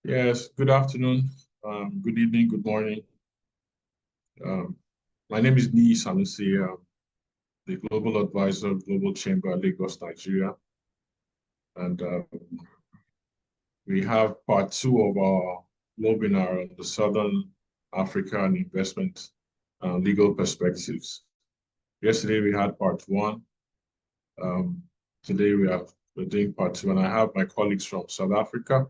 Yes, good afternoon, good evening, good morning. Um, my name is Nii Sanusi, the Global Advisor, Global Chamber, Lagos, Nigeria. And we have part two of our Globinar on the Southern African investment legal perspectives. Yesterday we had part one. Today we're doing part two, and I have my colleagues from South Africa,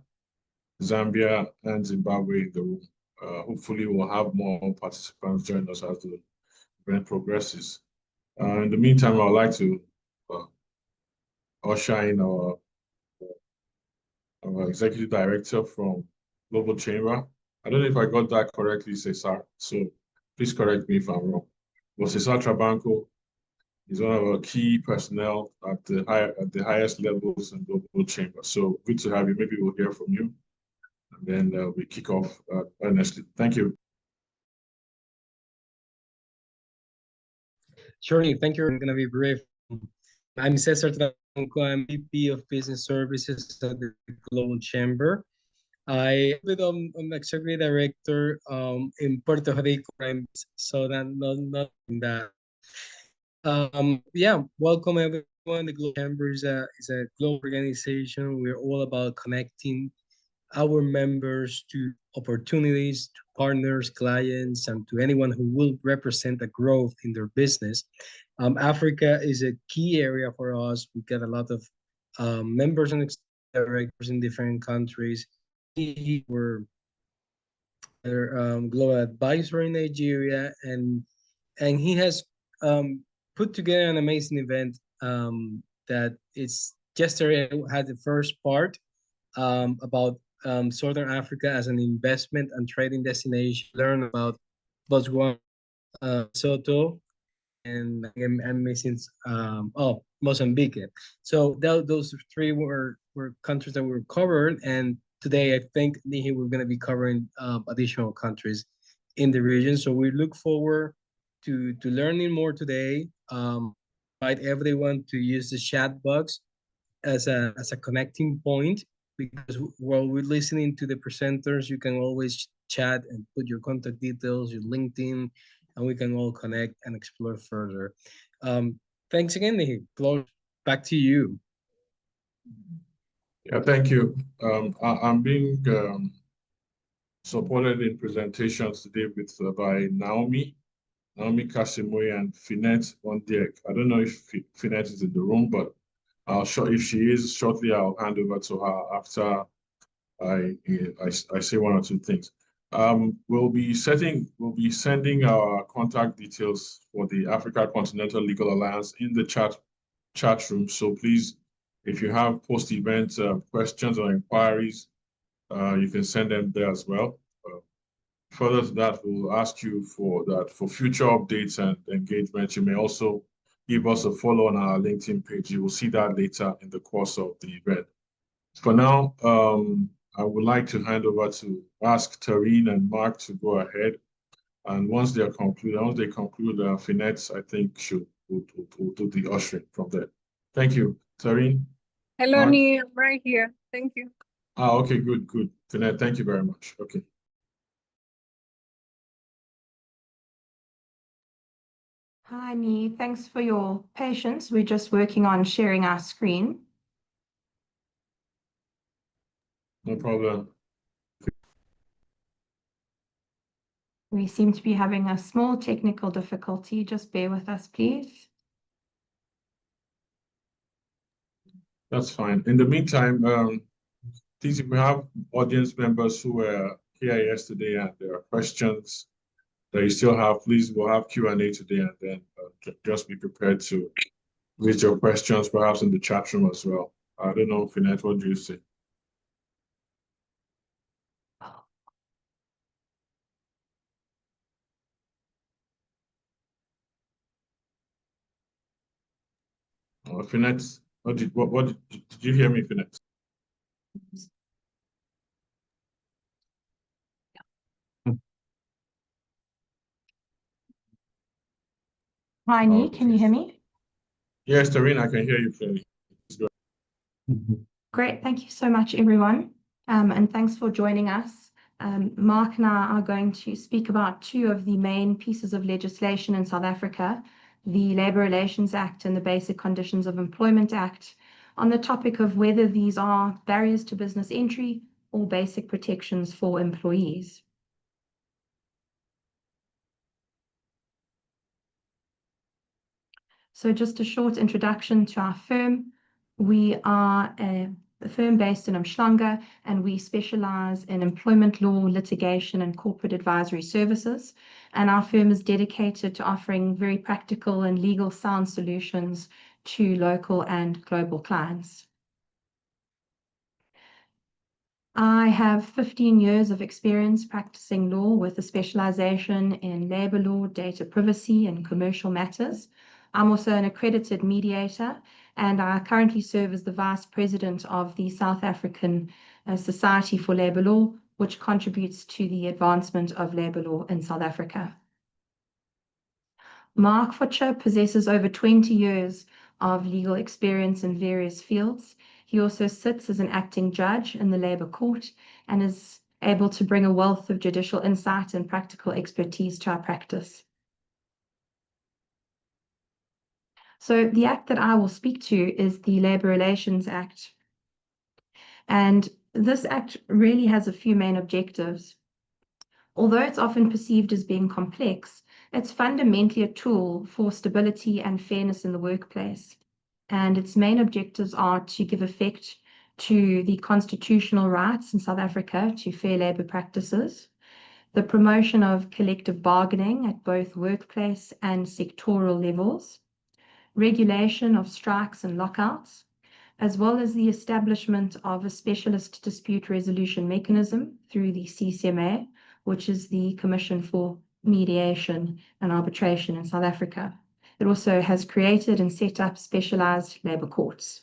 Zambia, and Zimbabwe in the room. Hopefully we'll have more participants join us as the event progresses. In the meantime, I would like to uh, usher in our executive director from Global Chamber. I don't know if I got that correctly, Cesar, so please correct me if I'm wrong. But Cesar Trabanco is one of our key personnel at the highest levels in Global Chamber. So good to have you. Maybe we'll hear from you, and then we kick off earnestly. Thank you. Sure, thank you. I'm going to be brief. I'm Cesar Trabanco. I'm VP of Business Services at the Global Chamber. I'm executive director in Puerto Rico, so that not in that. Yeah, welcome everyone. The Global Chamber is a global organization. We're all about connecting our members to opportunities, to partners, clients, and to anyone who will represent a growth in their business. Africa is a key area for us. We get a lot of members and directors in different countries. We're global advisor in Nigeria, and he has put together an amazing event that it's yesterday had the first part about Southern Africa as an investment and trading destination. Learn about Botswana, Soto, and I'm missing Mozambique. So those three were countries that were covered, and today I think we're going to be covering additional countries in the region. So we look forward to learning more today. Invite everyone to use the chat box as a connecting point, because while we're listening to the presenters, you can always chat and put your contact details, your LinkedIn, and we can all connect and explore further. Thanks again, Nihi. Back to you. Yeah, thank you. I'm being supported in presentations today by Naomi Kasimoy and Finette Ondiek. I don't know if Finette is in the room, but if she is, shortly I'll hand over to her after I say one or two things. We'll be sending our contact details for the Africa Continental Legal Alliance in the chat room. So please, if you have post-event questions or inquiries, you can send them there as well. Further to that, we'll ask you for future updates and engagement. You may also give us a follow on our LinkedIn page. You will see that later in the course of the event. For now, I would like to hand over to ask Tareen and Mark to go ahead. And once they conclude, Finette, I think, will do the ushering from there. Thank you. Tareen? Hello, Nii, I'm right here. Thank you. Okay, good. Finette, thank you very much. Okay. Hi, Nii. Thanks for your patience. We're just working on sharing our screen. No problem. We seem to be having a small technical difficulty. Just bear with us, please. That's fine. In the meantime, please, if we have audience members who were here yesterday and there are questions that you still have, please, we'll have Q&A today, and then just be prepared to raise your questions, perhaps in the chat room as well. I don't know, Finette, what do you say? Finette, did you hear me, Finette? Hi, Nii, can you hear me? Yes, Tareen, I can hear you clearly. Great, thank you so much, everyone. And thanks for joining us. Mark and I are going to speak about two of the main pieces of legislation in South Africa, the Labour Relations Act and the Basic Conditions of Employment Act, on the topic of whether these are barriers to business entry or basic protections for employees. So just a short introduction to our firm. We are a firm based in Umhlanga, and we specialize in employment law, litigation, and corporate advisory services. And our firm is dedicated to offering very practical and legal sound solutions to local and global clients. I have 15 years of experience practicing law with a specialization in labor law, data privacy, and commercial matters. I'm also an accredited mediator, and I currently serve as the Vice President of the South African Society for Labor Law, which contributes to the advancement of labor law in South Africa. Mark Futcher possesses over 20 years of legal experience in various fields. He also sits as an acting judge in the Labour Court and is able to bring a wealth of judicial insight and practical expertise to our practice. So the act that I will speak to is the Labour Relations Act. And this act really has a few main objectives. Although it's often perceived as being complex, it's fundamentally a tool for stability and fairness in the workplace. And its main objectives are to give effect to the constitutional rights in South Africa to fair labour practices, the promotion of collective bargaining at both workplace and sectoral levels, regulation of strikes and lockouts, as well as the establishment of a specialist dispute resolution mechanism through the CCMA, which is the Commission for Mediation and Arbitration in South Africa. It also has created and set up specialized labour courts.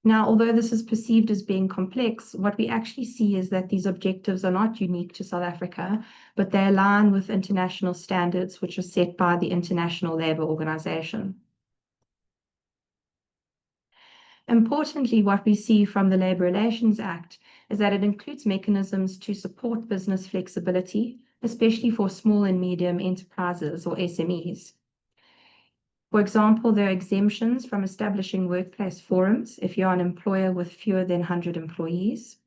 Now, although this is perceived as being complex, what we actually see is that these objectives are not unique to South Africa, but they align with international standards which are set by the International Labour Organization. Importantly, what we see from the Labour Relations Act is that it includes mechanisms to support business flexibility, especially for small and medium enterprises or SMEs. For example, there are exemptions from establishing workplace forums if you're an employer with fewer than 100 employees.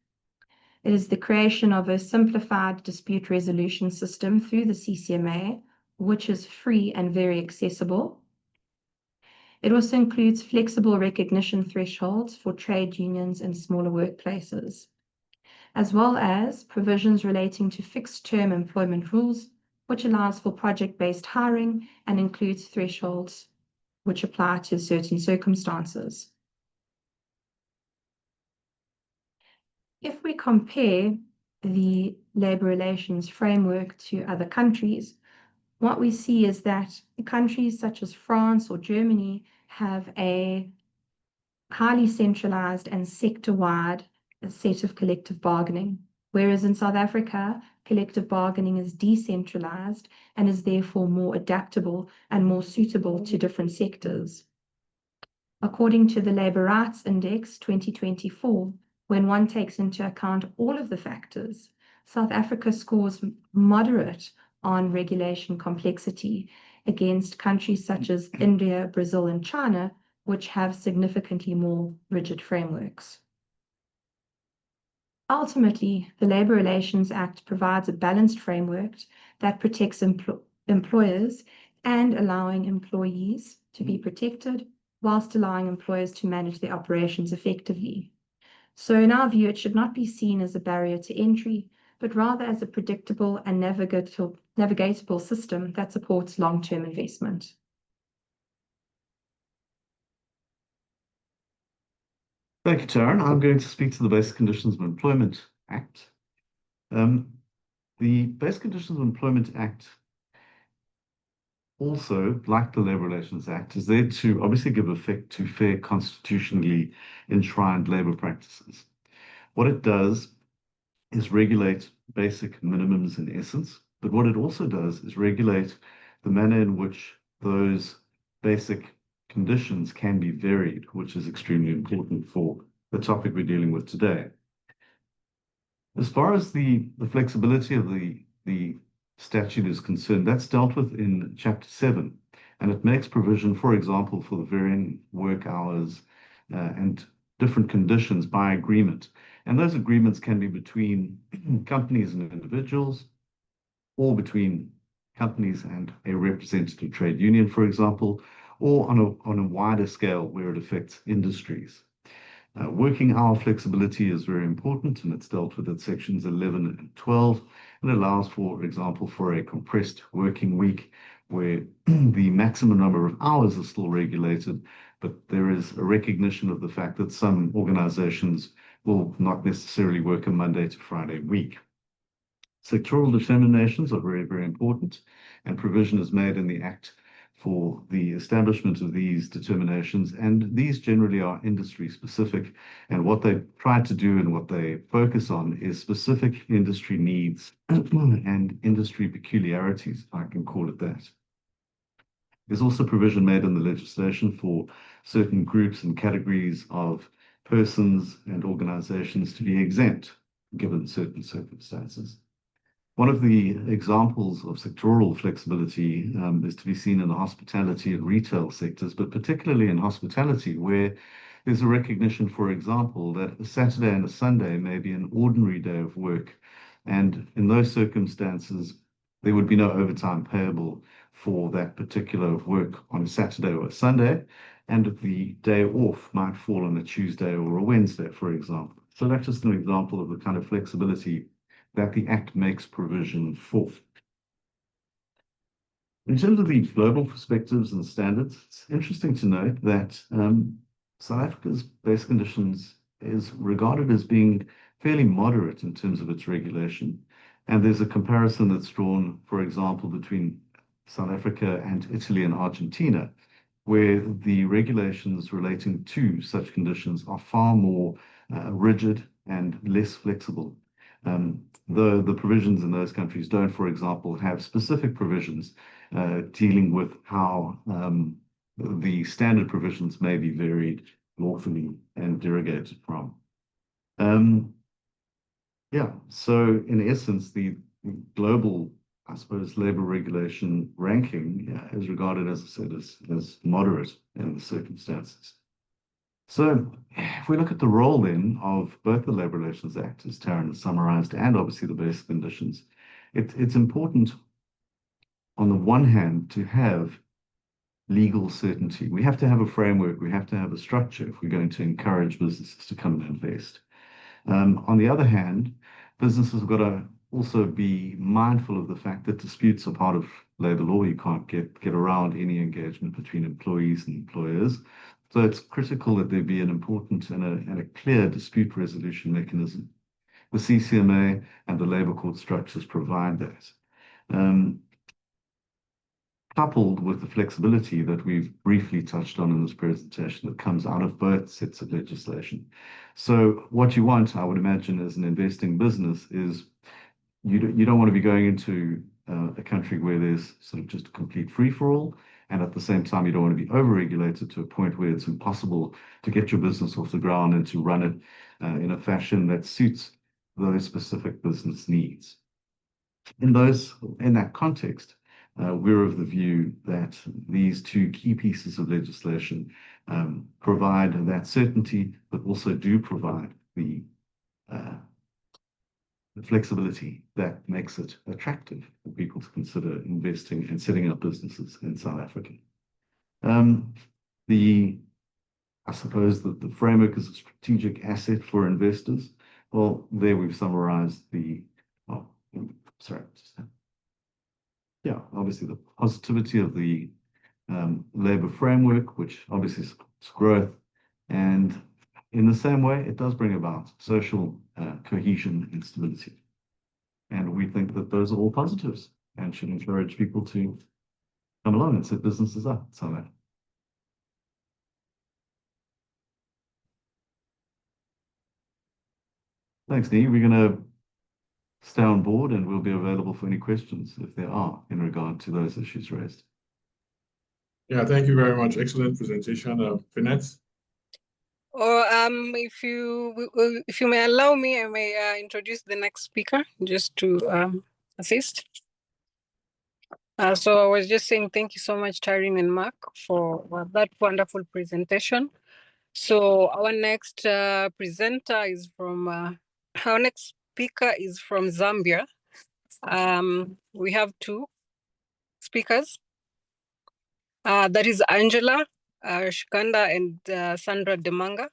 It is the creation of a simplified dispute resolution system through the CCMA, which is free and very accessible. It also includes flexible recognition thresholds for trade unions and smaller workplaces, as well as provisions relating to fixed-term employment rules, which allows for project-based hiring and includes thresholds which apply to certain circumstances. If we compare the labour relations framework to other countries, what we see is that countries such as France or Germany have a highly centralized and sector-wide set of collective bargaining, whereas in South Africa, collective bargaining is decentralized and is therefore more adaptable and more suitable to different sectors. According to the Labour Rights Index 2024, when one takes into account all of the factors, South Africa scores moderate on regulation complexity against countries such as India, Brazil, and China, which have significantly more rigid frameworks. Ultimately, the Labour Relations Act provides a balanced framework that protects employers and allowing employees to be protected, whilst allowing employers to manage their operations effectively. So in our view, it should not be seen as a barrier to entry, but rather as a predictable and navigatable system that supports long-term investment. Thank you, Taryn. I'm going to speak to the Basic Conditions of Employment Act. The Basic Conditions of Employment Act, also, like the Labour Relations Act, is there to obviously give effect to fair constitutionally enshrined labour practices. What it does is regulate basic minimums in essence, but what it also does is regulate the manner in which those basic conditions can be varied, which is extremely important for the topic we're dealing with today. As far as the flexibility of the statute is concerned, that's dealt with in Chapter 7, and it makes provision, for example, for the varying work hours and different conditions by agreement. And those agreements can be between companies and individuals, or between companies and a representative trade union, for example, or on a wider scale where it affects industries. Working hour flexibility is very important, and it's dealt with at sections 11 and 12, and allows, for example, for a compressed working week where the maximum number of hours is still regulated, but there is a recognition of the fact that some organizations will not necessarily work a Monday to Friday week. Sectoral determinations are very, very important, and provision is made in the Act for the establishment of these determinations, and these generally are industry specific, and what they try to do and what they focus on is specific industry needs and industry peculiarities, if I can call it that. There's also provision made in the legislation for certain groups and categories of persons and organizations to be exempt given certain circumstances. One of the examples of sectoral flexibility is to be seen in the hospitality and retail sectors, but particularly in hospitality, where there's a recognition, for example, that a Saturday and a Sunday may be an ordinary day of work. And in those circumstances, there would be no overtime payable for that particular work on a Saturday or a Sunday, and the day off might fall on a Tuesday or a Wednesday, for example. So that's just an example of the kind of flexibility that the Act makes provision for. In terms of the global perspectives and standards, it's interesting to note that South Africa's base conditions is regarded as being fairly moderate in terms of its regulation. And there's a comparison that's drawn, for example, between South Africa and Italy and Argentina, where the regulations relating to such conditions are far more rigid and less flexible. Though the provisions in those countries don't, for example, have specific provisions dealing with how the standard provisions may be varied lawfully and derogated from. Yeah, so in essence, the global, I suppose, labor regulation ranking is regarded, as I said, as moderate in the circumstances. So if we look at the role then of both the Labour Relations Act, as Taryn has summarised, and obviously the basic conditions, it's important on the one hand to have legal certainty. We have to have a framework, we have to have a structure if we're going to encourage businesses to come and invest. On the other hand, businesses have got to also be mindful of the fact that disputes are part of labour law. You can't get around any engagement between employees and employers. So it's critical that there be an important and a clear dispute resolution mechanism. The CCMA and the labour court structures provide that. Coupled with the flexibility that we've briefly touched on in this presentation that comes out of both sets of legislation. So what you want, I would imagine, as an investing business is you don't want to be going into a country where there's sort of just a complete free-for-all, and at the same time, you don't want to be over-regulated to a point where it's impossible to get your business off the ground and to run it in a fashion that suits those specific business needs. In that context, we're of the view that these two key pieces of legislation provide that certainty, but also do provide the flexibility that makes it attractive for people to consider investing and setting up businesses in South Africa. I suppose that the framework is a strategic asset for investors. Well, there we've summarized obviously the positivity of the labour framework, which obviously supports growth, and in the same way, it does bring about social cohesion and stability. And we think that those are all positives and should encourage people to come along and set businesses up. So thanks, Nee. We're going to stay on board and we'll be available for any questions if there are in regard to those issues raised. Yeah, thank you very much. Excellent presentation, Finette. Or if you may allow me, I may introduce the next speaker just to assist. So I was just saying thank you so much, Taryn and Mark, for that wonderful presentation. So our next presenter is from, our next speaker is from Zambia. We have two speakers. That is Angela Shikanda and Sandra Demanga.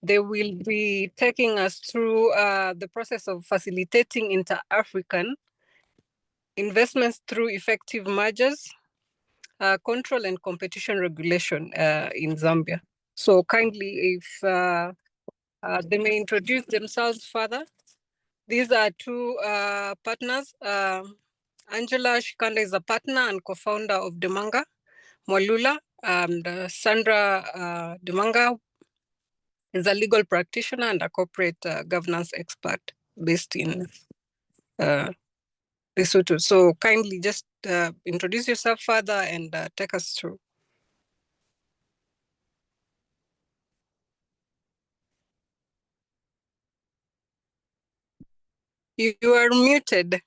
They will be taking us through the process of facilitating inter-African investments through effective mergers, control and competition regulation in Zambia. So kindly, if they may introduce themselves further. These are two partners. Angela Shikanda is a partner and co-founder of Demanga Mwalula, and Sandra Demanga is a legal practitioner and a corporate governance expert based in Lesotho. So kindly just introduce yourself further and take us through. You are muted.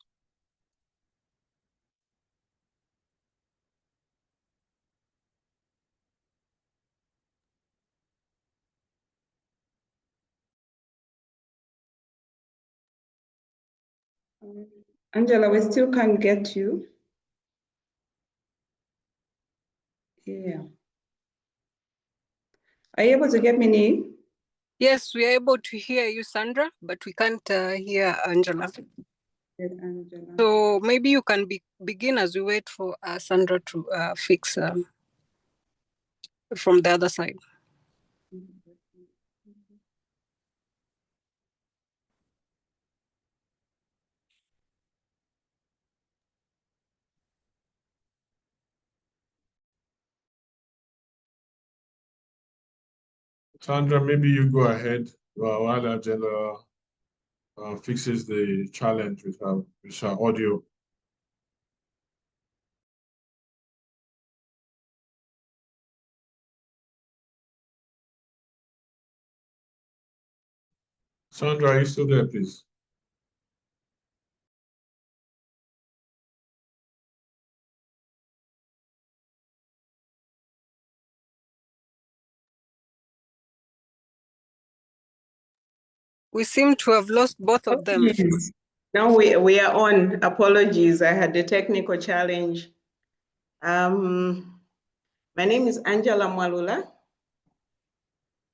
Angela, we still can't get you. Yeah. Are you able to get me, Nii? Yes, we are able to hear you, Sandra, but we can't hear Angela. Yes, Angela. So maybe you can begin as we wait for Sandra to fix from the other side. Sandra, maybe you go ahead while Angela fixes the challenge with her audio. Sandra, are you still there, please? We seem to have lost both of them. Now we are on. Apologies, I had a technical challenge. My name is Angela Mwalula.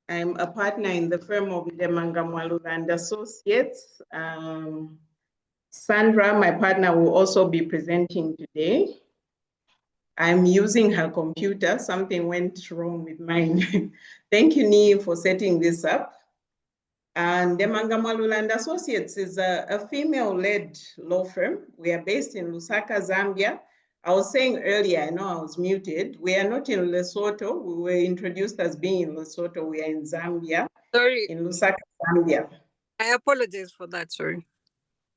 I'm a partner in the firm of Demanga Mwalula and Associates. Sandra, my partner, will also be presenting today. I'm using her computer. Something went wrong with mine. Thank you, Nii, for setting this up. And Demanga Mwalula and Associates is a female-led law firm. We are based in Lusaka, Zambia. I was saying earlier, I know I was muted, we are not in Lesotho. We were introduced as being in Lesotho. We are in Zambia. Sorry. In Lusaka, Zambia. I apologize for that, sorry.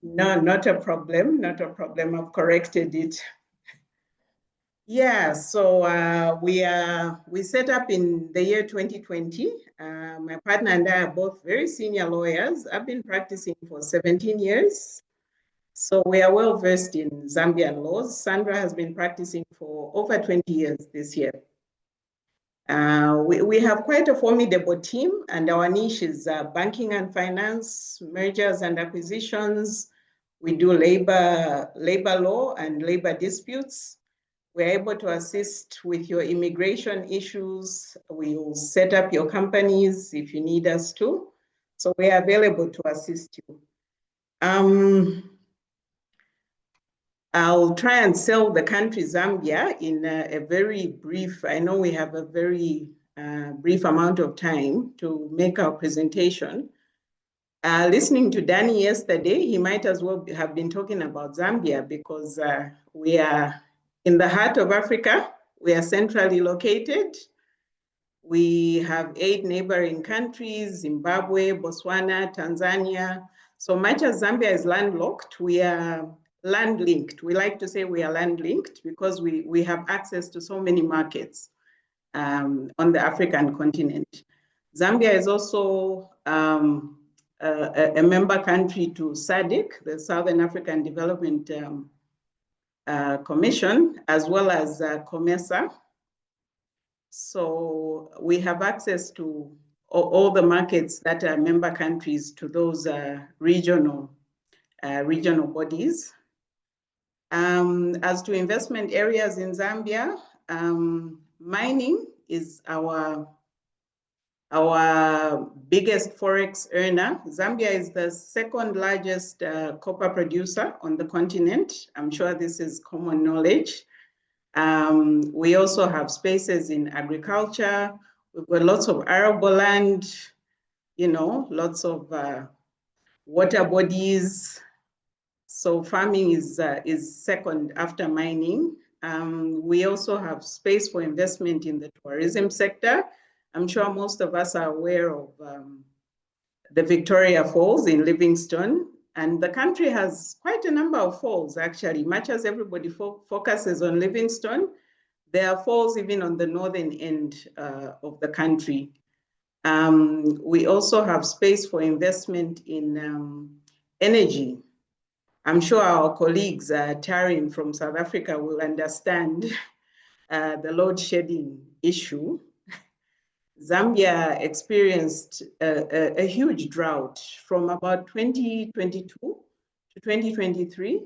No, not a problem, not a problem. I've corrected it. Yeah, so we set up in the year 2020. My partner and I are both very senior lawyers. I've been practicing for 17 years. So we are well versed in Zambian laws. Sandra has been practicing for over 20 years this year. We have quite a formidable team, and our niche is banking and finance, mergers and acquisitions. We do labor law and labor disputes. We're able to assist with your immigration issues. We will set up your companies if you need us to. So we are available to assist you. I'll try and sell the country Zambia in a very brief, I know we have a very brief amount of time to make our presentation. Listening to Danny yesterday, he might as well have been talking about Zambia because we are in the heart of Africa. We are centrally located. We have 8 neighboring countries, Zimbabwe, Botswana, Tanzania. So much as Zambia is landlocked, we are land linked. We like to say we are land linked because we have access to so many markets on the African continent. Zambia is also a member country to SADC, the Southern African Development Commission, as well as COMESA. So we have access to all the markets that are member countries to those regional bodies. As to investment areas in Zambia, mining is our biggest forex earner. Zambia is the second largest copper producer on the continent. I'm sure this is common knowledge. We also have spaces in agriculture. We've got lots of arable land, you know, lots of water bodies. So farming is second after mining. We also have space for investment in the tourism sector. I'm sure most of us are aware of the Victoria Falls in Livingstone. And the country has quite a number of falls, actually. Much as everybody focuses on Livingstone, there are falls even on the northern end of the country. We also have space for investment in energy. I'm sure our colleagues, Tarin from South Africa, will understand the load shedding issue. Zambia experienced a huge drought from about 2022 to 2023.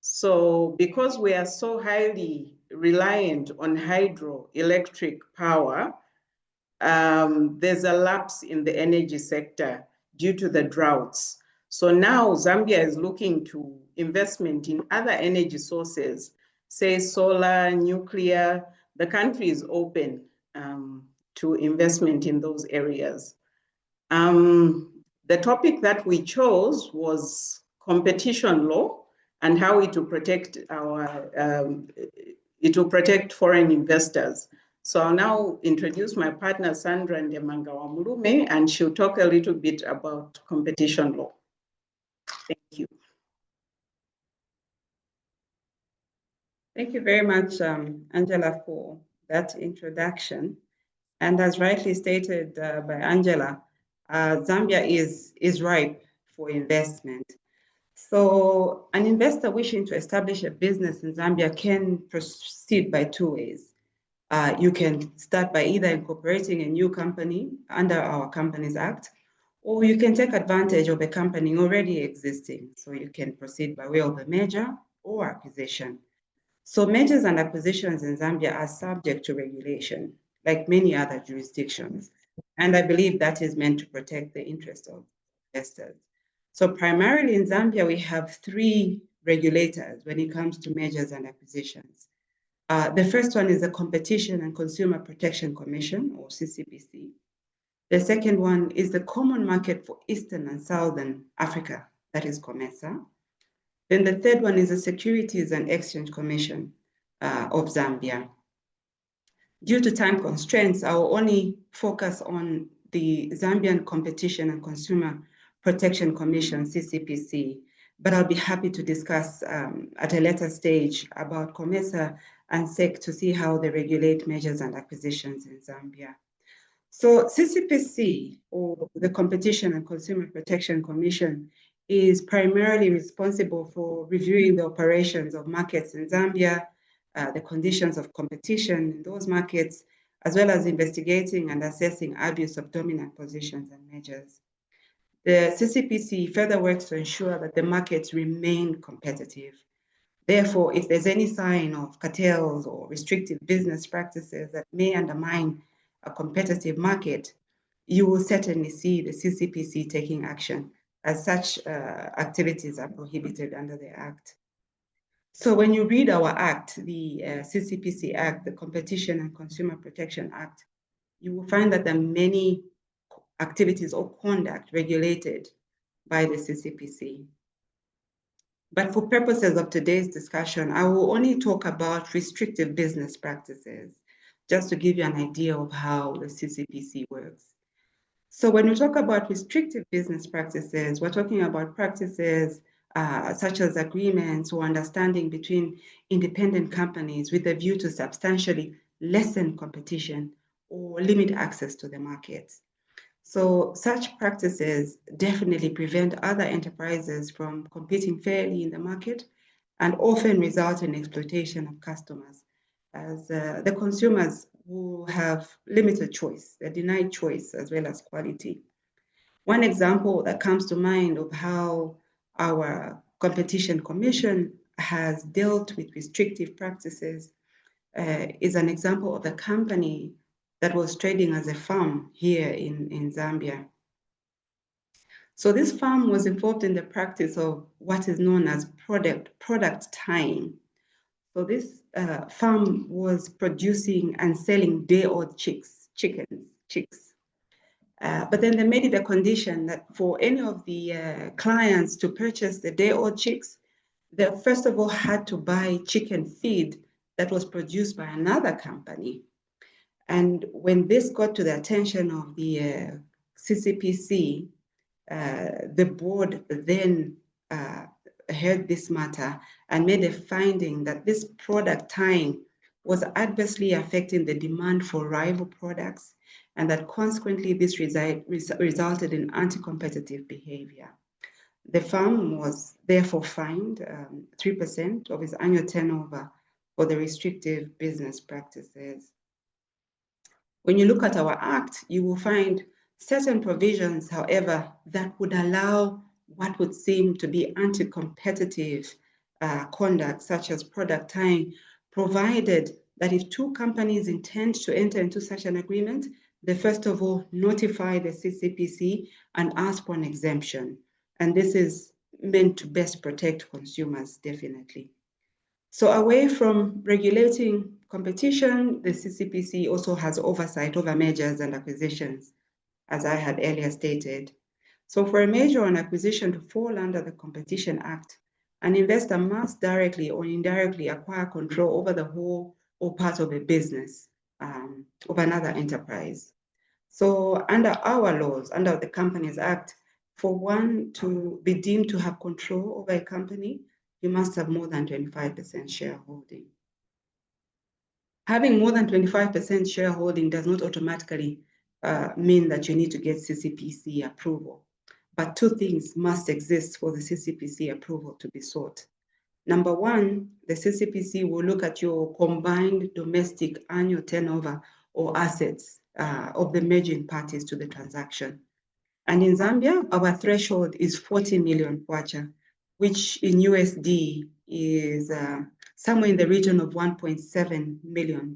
So because we are so highly reliant on hydroelectric power, there's a lapse in the energy sector due to the droughts. So now Zambia is looking to investment in other energy sources, say solar, nuclear. The country is open to investment in those areas. The topic that we chose was competition law and how it will protect foreign investors. So I'll now introduce my partner, Sandra Ndemanga-Wamulume, and she'll talk a little bit about competition law. Thank you. Thank you very much, Angela, for that introduction. And as rightly stated by Angela, Zambia is ripe for investment. So an investor wishing to establish a business in Zambia can proceed by two ways. You can start by either incorporating a new company under our Companies Act, or you can take advantage of a company already existing. So you can proceed by way of a merger or acquisition. So mergers and acquisitions in Zambia are subject to regulation, like many other jurisdictions. And I believe that is meant to protect the interest of investors. So primarily in Zambia, we have three regulators when it comes to mergers and acquisitions. The first one is the Competition and Consumer Protection Commission, or CCPC. The second one is the Common Market for Eastern and Southern Africa, that is COMESA. Then the third one is the Securities and Exchange Commission of Zambia. Due to time constraints, I will only focus on the Zambian Competition and Consumer Protection Commission, CCPC, but I'll be happy to discuss at a later stage about COMESA and SEC to see how they regulate mergers and acquisitions in Zambia. So CCPC, or the Competition and Consumer Protection Commission, is primarily responsible for reviewing the operations of markets in Zambia, the conditions of competition in those markets, as well as investigating and assessing abuse of dominant positions and measures. The CCPC further works to ensure that the markets remain competitive. Therefore, if there's any sign of cartels or restrictive business practices that may undermine a competitive market, you will certainly see the CCPC taking action, as such activities are prohibited under the Act. So when you read our Act, the CCPC Act, the Competition and Consumer Protection Act, you will find that there are many activities or conduct regulated by the CCPC. But for purposes of today's discussion, I will only talk about restrictive business practices, just to give you an idea of how the CCPC works. So when we talk about restrictive business practices, we're talking about practices such as agreements or understanding between independent companies with a view to substantially lessen competition or limit access to the markets. So such practices definitely prevent other enterprises from competing fairly in the market and often result in exploitation of customers, as the consumers who have limited choice, they're denied choice as well as quality. One example that comes to mind of how our Competition Commission has dealt with restrictive practices is an example of a company that was trading as a farm here in Zambia. So this farm was involved in the practice of what is known as product tying. So this farm was producing and selling day-old chicks. But then they made it a condition that for any of the clients to purchase the day-old chicks, they first of all had to buy chicken feed that was produced by another company. And when this got to the attention of the CCPC, the board then heard this matter and made a finding that this product tying was adversely affecting the demand for rival products, and that consequently this resulted in anti-competitive behavior. The firm was therefore fined 3% of its annual turnover for the restrictive business practices. When you look at our act, you will find certain provisions, however, that would allow what would seem to be anti-competitive conduct, such as product tying, provided that if two companies intend to enter into such an agreement, they first of all notify the CCPC and ask for an exemption. And this is meant to best protect consumers, definitely. So away from regulating competition, the CCPC also has oversight over mergers and acquisitions, as I had earlier stated. So for a merger or an acquisition to fall under the Competition Act, an investor must directly or indirectly acquire control over the whole or part of a business of another enterprise. So under our laws, under the Companies Act, for one to be deemed to have control over a company, you must have more than 25% shareholding. Having more than 25% shareholding does not automatically mean that you need to get CCPC approval. But two things must exist for the CCPC approval to be sought. Number one, the CCPC will look at your combined domestic annual turnover or assets of the merging parties to the transaction. And in Zambia, our threshold is 40 million kwacha, which in USD is somewhere in the region of $1.7 million.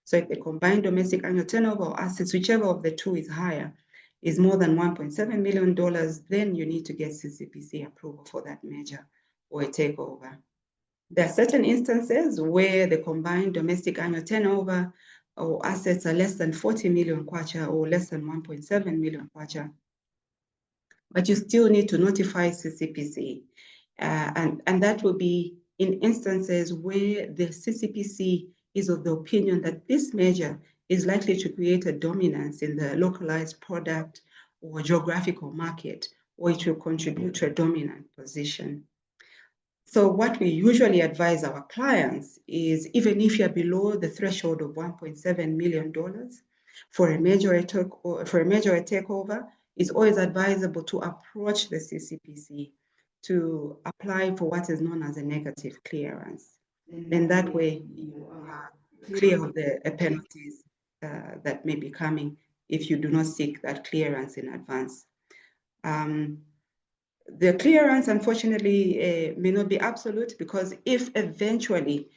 So if the combined domestic annual turnover or assets, whichever of the two is higher, is more than $1.7 million, then you need to get CCPC approval for that merger or a takeover. There are certain instances where the combined domestic annual turnover or assets are less than 40 million kwacha or less than 1.7 million kwacha, but you still need to notify CCPC. And that will be in instances where the CCPC is of the opinion that this measure is likely to create a dominance in the localized product or geographical market, or it will contribute to a dominant position. So what we usually advise our clients is, even if you're below the threshold of $1.7 million for a merger or a takeover, it's always advisable to approach the CCPC to apply for what is known as a negative clearance. And that way you are clear of the penalties that may be coming if you do not seek that clearance in advance. The clearance, unfortunately, may not be absolute, because if eventually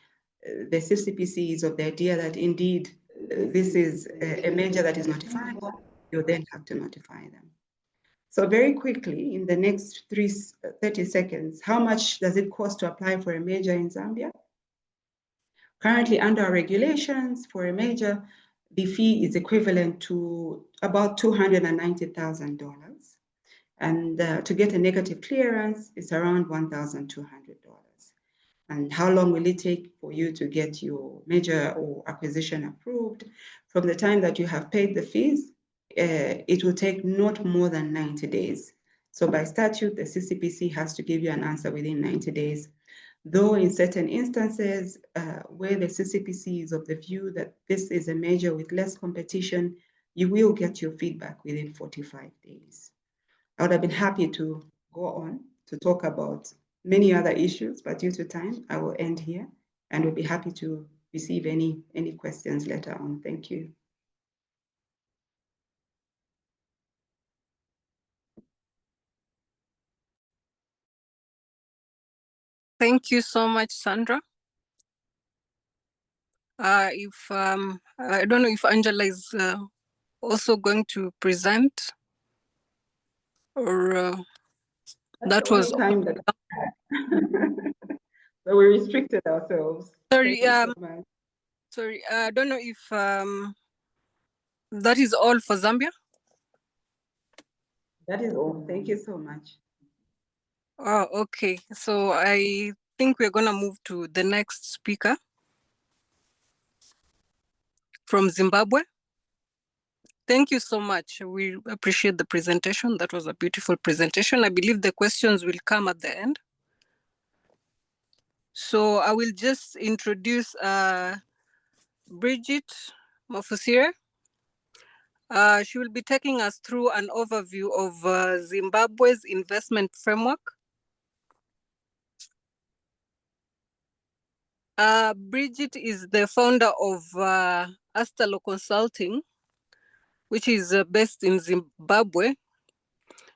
the CCPC is of the idea that indeed this is a measure that is notifiable, you then have to notify them. So very quickly, in the next 30 seconds, how much does it cost to apply for a measure in Zambia? Currently, under our regulations, for a measure, the fee is equivalent to about $290,000. And to get a negative clearance, it's around $1,200. And how long will it take for you to get your merger or acquisition approved? From the time that you have paid the fees, it will take not more than 90 days. So by statute, the CCPC has to give you an answer within 90 days. Though in certain instances where the CCPC is of the view that this is a measure with less competition, you will get your feedback within 45 days. I would have been happy to go on to talk about many other issues, but due to time, I will end here and will be happy to receive any questions later on. Thank you. Thank you so much, Sandra. I don't know if Angela is also going to present, or that was time that so we restricted ourselves. Sorry, Thank you so much. sorry. I don't know if that is all for Zambia. That is all. Thank you so much. Oh, okay. So I think we're gonna move to the next speaker from Zimbabwe. Thank you so much. We appreciate the presentation. That was a beautiful presentation. I believe the questions will come at the end. So I will just introduce Bridget Mafusire. She will be taking us through an overview of Zimbabwe's investment framework. Bridget is the founder of Astalo Consulting, which is based in Zimbabwe.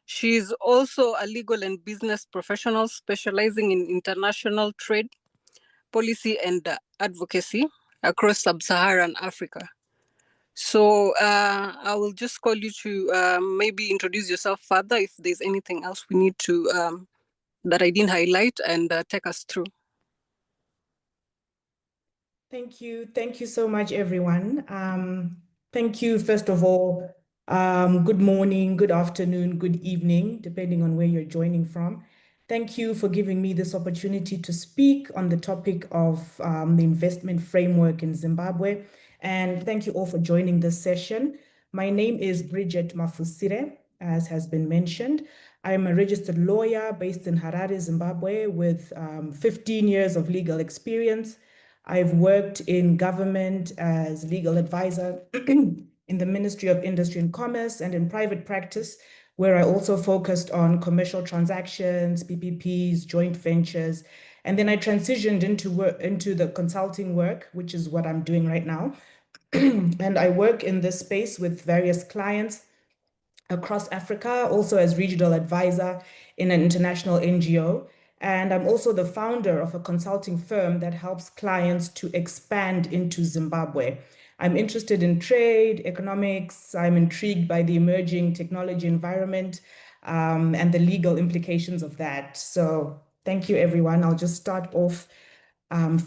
She is also a legal and business professional specializing in international trade, policy, and advocacy across sub-Saharan Africa. So I will just call you to maybe introduce yourself further if there's anything else we need to, that I didn't highlight, and take us through. Thank you. Thank you so much, everyone. Thank you, first of all. Good morning, good afternoon, good evening, depending on where you're joining from. Thank you for giving me this opportunity to speak on the topic of the investment framework in Zimbabwe. And thank you all for joining this session. My name is Bridget Mafusire, as has been mentioned. I am a registered lawyer based in Harare, Zimbabwe, with 15 years of legal experience. I've worked in government as legal advisor in the Ministry of Industry and Commerce and in private practice, where I also focused on commercial transactions, PPPs, joint ventures. And then I transitioned into the consulting work, which is what I'm doing right now. And I work in this space with various clients across Africa, also as regional advisor in an international NGO. And I'm also the founder of a consulting firm that helps clients to expand into Zimbabwe. I'm interested in trade, economics. I'm intrigued by the emerging technology environment and the legal implications of that. So thank you, everyone. I'll just start off,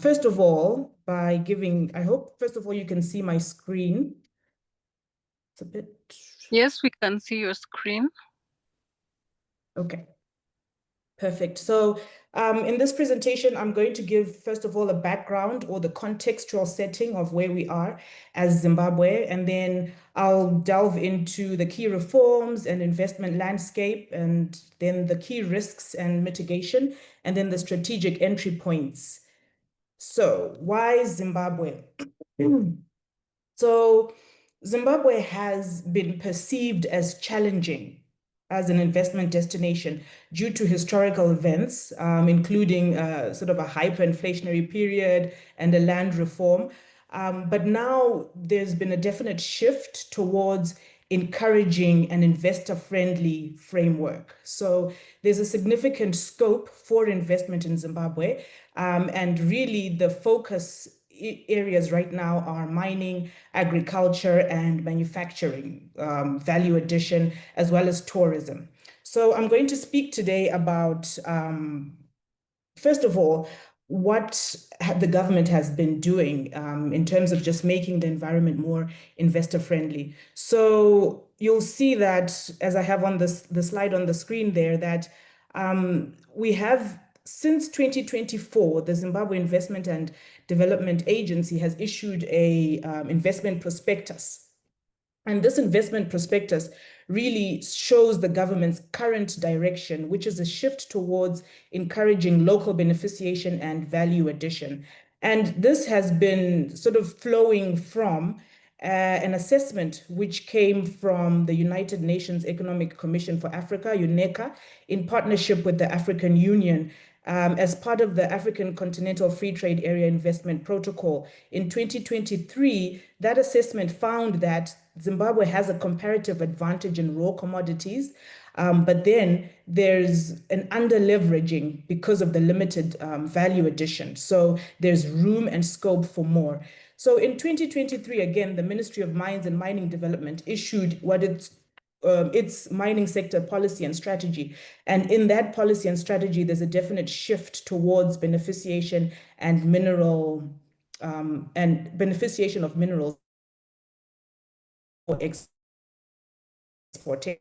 first of all, by giving, I hope, first of all, you can see my screen. It's a bit... Yes, we can see your screen. Okay. Perfect. So in this presentation, I'm going to give, first of all, a background or the contextual setting of where we are as Zimbabwe, and then I'll delve into the key reforms and investment landscape, and then the key risks and mitigation, and then the strategic entry points. So why Zimbabwe? So Zimbabwe has been perceived as challenging as an investment destination due to historical events, including sort of a hyperinflationary period and a land reform. But now there's been a definite shift towards encouraging an investor-friendly framework. So there's a significant scope for investment in Zimbabwe, and really the focus areas right now are mining, agriculture, and manufacturing, value addition, as well as tourism. So I'm going to speak today about, first of all, what the government has been doing in terms of just making the environment more investor friendly. So you'll see that, as I have on the slide on the screen there, that we have, since 2024, the Zimbabwe Investment and Development Agency has issued a investment prospectus. And this investment prospectus really shows the government's current direction, which is a shift towards encouraging local beneficiation and value addition. And this has been sort of flowing from an assessment which came from the United Nations Economic Commission for Africa, UNECA, in partnership with the African Union, as part of the African Continental Free Trade Area Investment Protocol. In 2023, that assessment found that Zimbabwe has a comparative advantage in raw commodities, but then there's an under-leveraging because of the limited value addition. So there's room and scope for more. So in 2023, again, the Ministry of Mines and Mining Development issued what its mining sector policy and strategy. And in that policy and strategy, there's a definite shift towards beneficiation and beneficiation of minerals for exportation.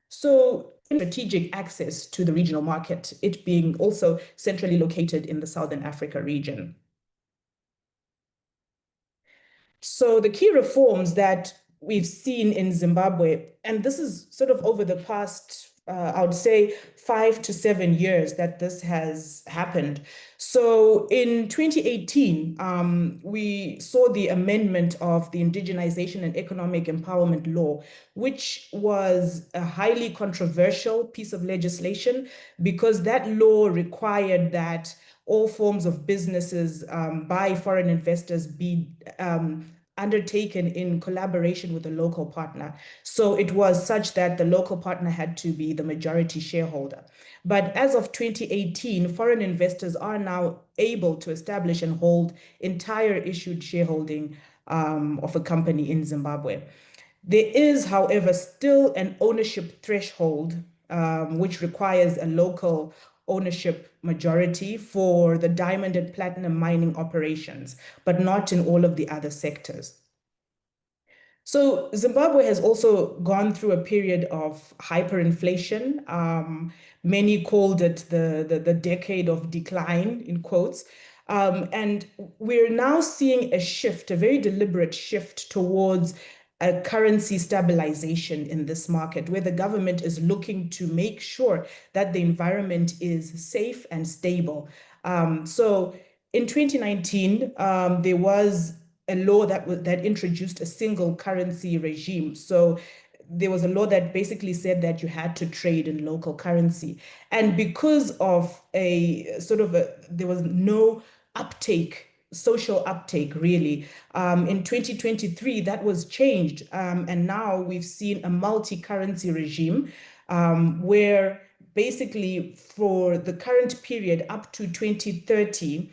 So strategic access to the regional market, it being also centrally located in the Southern Africa region. So the key reforms that we've seen in Zimbabwe, and this is sort of over the past, I would say 5 to 7 years that this has happened. So in 2018, we saw the amendment of the Indigenization and Economic Empowerment Law, which was a highly controversial piece of legislation because that law required that all forms of businesses by foreign investors be undertaken in collaboration with a local partner. So it was such that the local partner had to be the majority shareholder. But as of 2018, foreign investors are now able to establish and hold entire issued shareholding of a company in Zimbabwe. There is, however, still an ownership threshold, which requires a local ownership majority for the diamond and platinum mining operations, but not in all of the other sectors. So Zimbabwe has also gone through a period of hyperinflation. Many called it the decade of decline, in quotes. And we're now seeing a shift, a very deliberate shift towards a currency stabilization in this market, where the government is looking to make sure that the environment is safe and stable. So in 2019, there was a law that introduced a single currency regime. So there was a law that basically said that you had to trade in local currency. And because of there was no uptake, social uptake really. In 2023, that was changed. And now we've seen a multi-currency regime where basically for the current period up to 2030,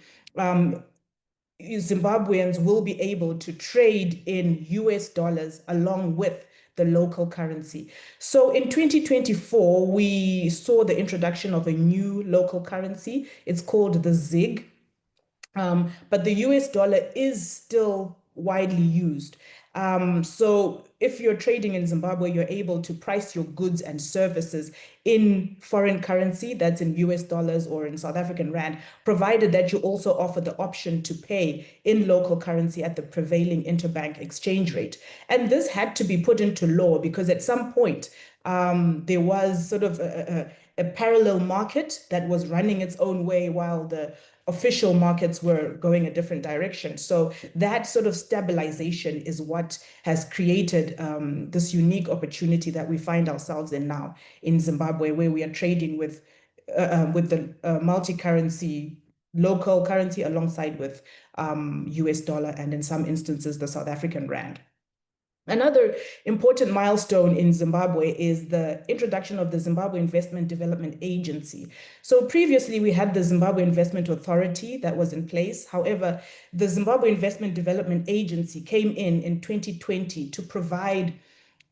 Zimbabweans will be able to trade in US dollars along with the local currency. So in 2024, we saw the introduction of a new local currency. It's called the ZiG. But the US dollar is still widely used. So if you're trading in Zimbabwe, you're able to price your goods and services in foreign currency, that's in US dollars or in South African rand, provided that you also offer the option to pay in local currency at the prevailing interbank exchange rate. And this had to be put into law because at some point, there was sort of a parallel market that was running its own way while the official markets were going a different direction. So that sort of stabilization is what has created this unique opportunity that we find ourselves in now in Zimbabwe, where we are trading with the multi-currency local currency alongside with US dollar and in some instances the South African rand. Another important milestone in Zimbabwe is the introduction of the Zimbabwe Investment Development Agency. So previously we had the Zimbabwe Investment Authority that was in place. However, the Zimbabwe Investment Development Agency came in 2020 to provide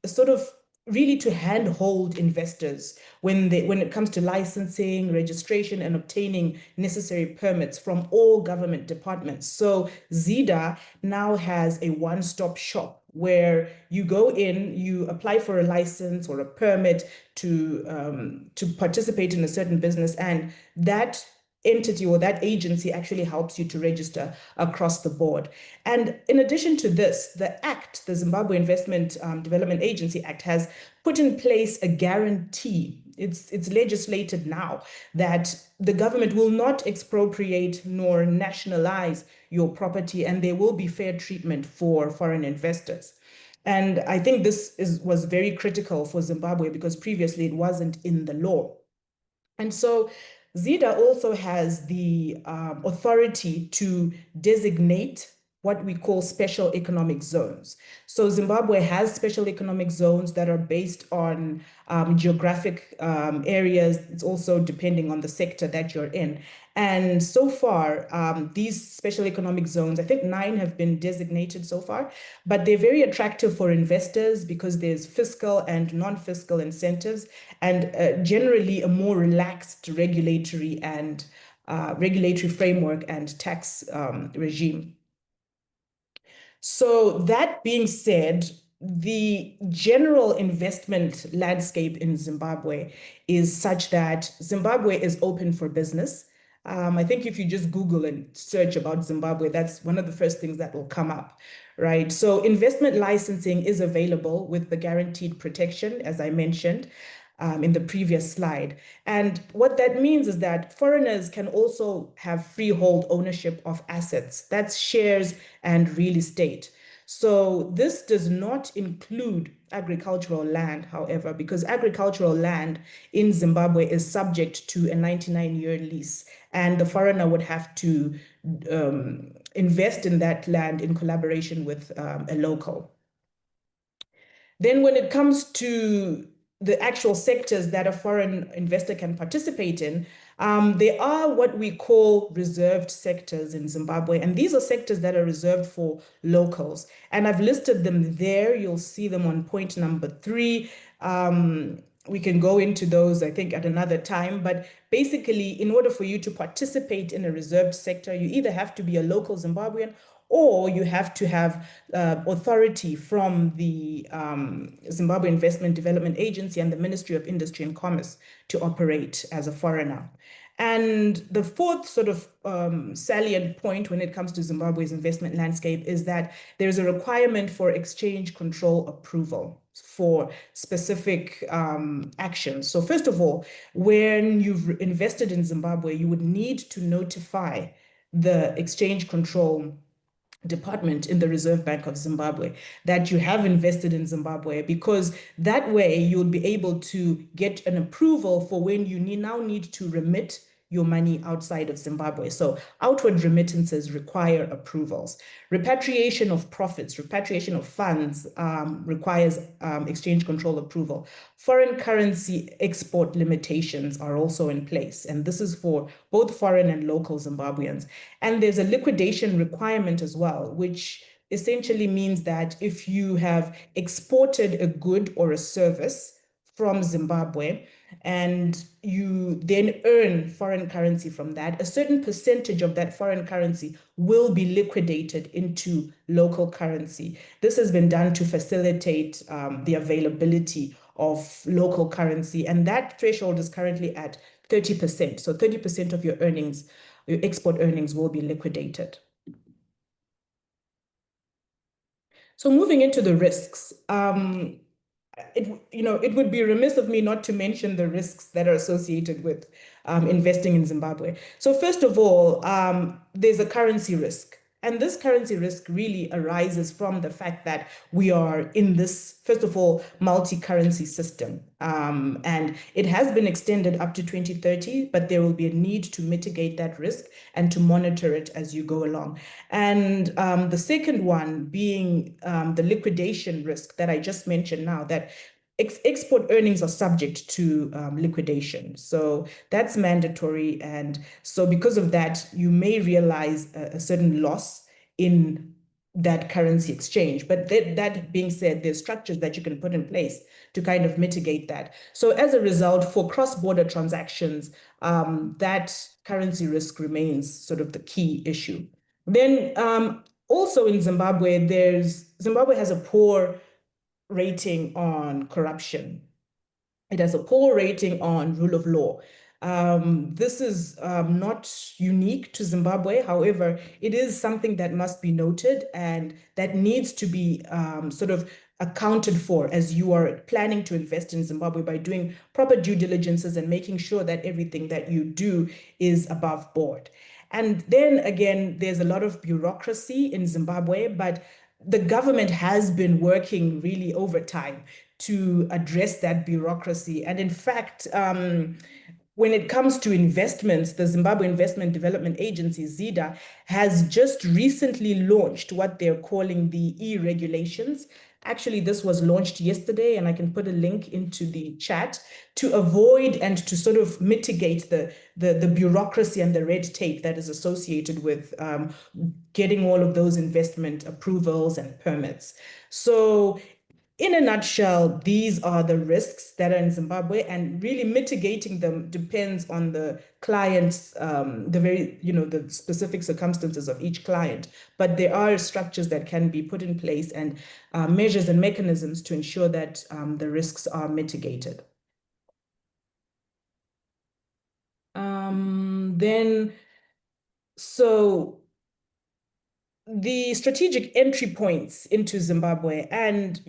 a sort of really to handhold investors when it comes to licensing, registration, and obtaining necessary permits from all government departments. So ZIDA now has a one-stop shop where you go in, you apply for a license or a permit to participate in a certain business, and that entity or that agency actually helps you to register across the board. And in addition to this, the Act, the Zimbabwe Investment Development Agency Act, has put in place a guarantee. It's legislated now that the government will not expropriate nor nationalize your property, and there will be fair treatment for foreign investors. And I think this was very critical for Zimbabwe because previously it wasn't in the law. And so ZIDA also has the authority to designate what we call special economic zones. So Zimbabwe has special economic zones that are based on geographic areas. It's also depending on the sector that you're in. And so far, these special economic zones, I think 9 have been designated so far, but they're very attractive for investors because there's fiscal and non-fiscal incentives, and generally a more relaxed regulatory and regulatory framework and tax regime. So that being said, the general investment landscape in Zimbabwe is such that Zimbabwe is open for business. I think if you just Google and search about Zimbabwe, that's one of the first things that will come up, right? So investment licensing is available with the guaranteed protection, as I mentioned in the previous slide. And what that means is that foreigners can also have freehold ownership of assets. That's shares and real estate. So this does not include agricultural land, however, because agricultural land in Zimbabwe is subject to a 99-year lease, and the foreigner would have to invest in that land in collaboration with a local. Then when it comes to the actual sectors that a foreign investor can participate in, there are what we call reserved sectors in Zimbabwe. And these are sectors that are reserved for locals. And I've listed them there. You'll see them on point number 3. We can go into those, I think, at another time. But basically, in order for you to participate in a reserved sector, you either have to be a local Zimbabwean or you have to have authority from the Zimbabwe Investment Development Agency and the Ministry of Industry and Commerce to operate as a foreigner. And the fourth sort of salient point when it comes to Zimbabwe's investment landscape is that there's a requirement for exchange control approval for specific actions. So first of all, when you've invested in Zimbabwe, you would need to notify the exchange control department in the Reserve Bank of Zimbabwe that you have invested in Zimbabwe, because that way you'll be able to get an approval for when you now need to remit your money outside of Zimbabwe. So outward remittances require approvals. Repatriation of profits, repatriation of funds requires exchange control approval. Foreign currency export limitations are also in place, and this is for both foreign and local Zimbabweans. And there's a liquidation requirement as well, which essentially means that if you have exported a good or a service from Zimbabwe, and you then earn foreign currency from that, a certain percentage of that foreign currency will be liquidated into local currency. This has been done to facilitate the availability of local currency, and that threshold is currently at 30%. So 30% of your earnings, your export earnings, will be liquidated. So moving into the risks, it would be remiss of me not to mention the risks that are associated with investing in Zimbabwe. So first of all, there's a currency risk. And this currency risk really arises from the fact that we are in this, first of all, multi-currency system. And it has been extended up to 2030, but there will be a need to mitigate that risk and to monitor it as you go along. And the second one being the liquidation risk that I just mentioned now, that export earnings are subject to liquidation. So that's mandatory. And so because of that, you may realize a certain loss in that currency exchange. But that being said, there's structures that you can put in place to kind of mitigate that. So as a result, for cross-border transactions, that currency risk remains sort of the key issue. Then also in Zimbabwe, Zimbabwe has a poor rating on corruption. It has a poor rating on rule of law. This is not unique to Zimbabwe. However, it is something that must be noted and that needs to be sort of accounted for as you are planning to invest in Zimbabwe by doing proper due diligences and making sure that everything that you do is above board. And then again, there's a lot of bureaucracy in Zimbabwe, but the government has been working really over time to address that bureaucracy. And in fact, when it comes to investments, the Zimbabwe Investment Development Agency, ZIDA, has just recently launched what they're calling the e-regulations. Actually, this was launched yesterday, and I can put a link into the chat to avoid and to sort of mitigate the bureaucracy and the red tape that is associated with getting all of those investment approvals and permits. So in a nutshell, these are the risks that are in Zimbabwe, and really mitigating them depends on the client's, the specific circumstances of each client. But there are structures that can be put in place and measures and mechanisms to ensure that the risks are mitigated. So the strategic entry points into Zimbabwe, and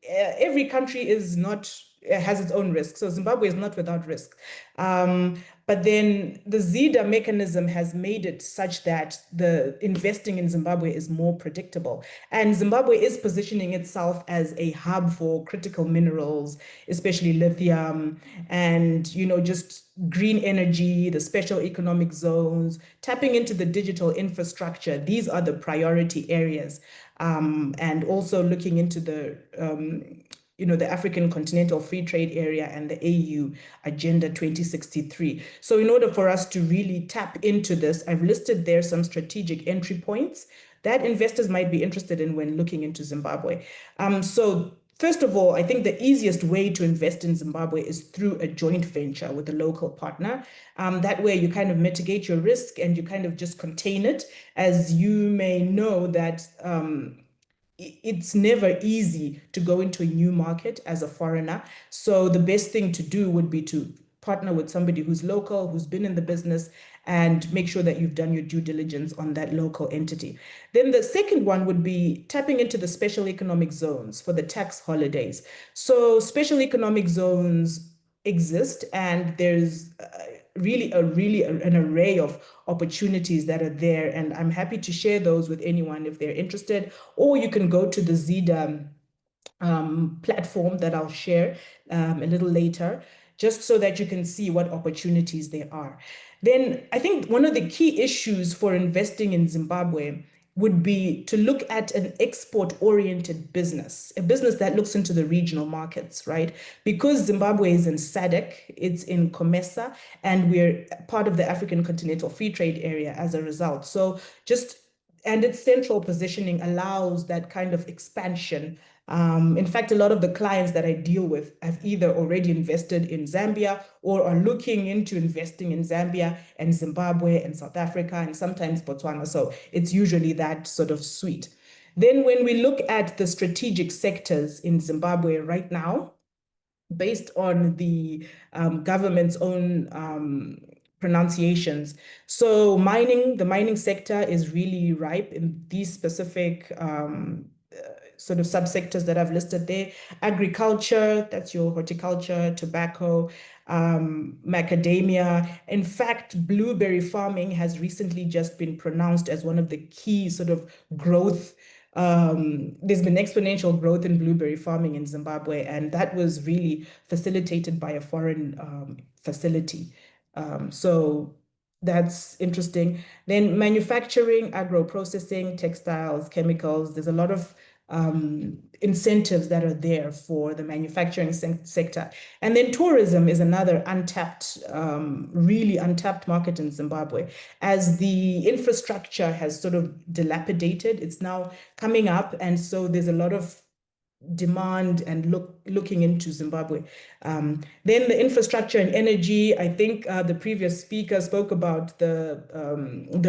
every country has its own risk. So Zimbabwe is not without risk. But then the ZIDA mechanism has made it such that the investing in Zimbabwe is more predictable. And Zimbabwe is positioning itself as a hub for critical minerals, especially lithium, and just green energy, the special economic zones, tapping into the digital infrastructure. These are the priority areas. And also looking into the African Continental Free Trade Area and the AU Agenda 2063. So in order for us to really tap into this, I've listed there some strategic entry points that investors might be interested in when looking into Zimbabwe. So first of all, I think the easiest way to invest in Zimbabwe is through a joint venture with a local partner. That way you kind of mitigate your risk and you kind of just contain it. As you may know that it's never easy to go into a new market as a foreigner. So the best thing to do would be to partner with somebody who's local, who's been in the business, and make sure that you've done your due diligence on that local entity. Then the second one would be tapping into the special economic zones for the tax holidays. So special economic zones exist, and there's really an array of opportunities that are there, and I'm happy to share those with anyone if they're interested. Or you can go to the ZIDA platform that I'll share a little later, just so that you can see what opportunities there are. Then I think one of the key issues for investing in Zimbabwe would be to look at an export-oriented business, a business that looks into the regional markets, right? Because Zimbabwe is in SADC, it's in COMESA, and we're part of the African Continental Free Trade Area as a result. So and its central positioning allows that kind of expansion. In fact, a lot of the clients that I deal with have either already invested in Zambia or are looking into investing in Zambia and Zimbabwe and South Africa and sometimes Botswana. So it's usually that sort of suite. Then when we look at the strategic sectors in Zimbabwe right now, based on the government's own pronunciations. So the mining sector is really ripe in these specific sort of subsectors that I've listed there. Agriculture, that's your horticulture, tobacco, macadamia. In fact, blueberry farming has recently just been pronounced as one of the key sort of growth. There's been exponential growth in blueberry farming in Zimbabwe, and that was really facilitated by a foreign facility. So that's interesting. Then manufacturing, agro-processing, textiles, chemicals, there's a lot of incentives that are there for the manufacturing sector. And then tourism is another really untapped market in Zimbabwe. As the infrastructure has sort of dilapidated, it's now coming up. And so there's a lot of demand and looking into Zimbabwe. Then the infrastructure and energy, I think the previous speaker spoke about the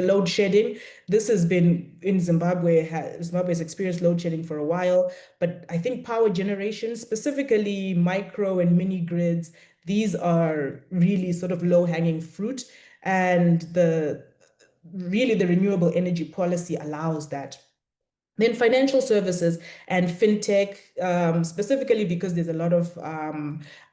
load shedding. This has been in Zimbabwe has experienced load shedding for a while, but I think power generation, specifically micro and mini grids, these are really sort of low-hanging fruit, and the renewable energy policy allows that. Then financial services and fintech, specifically because there's a lot of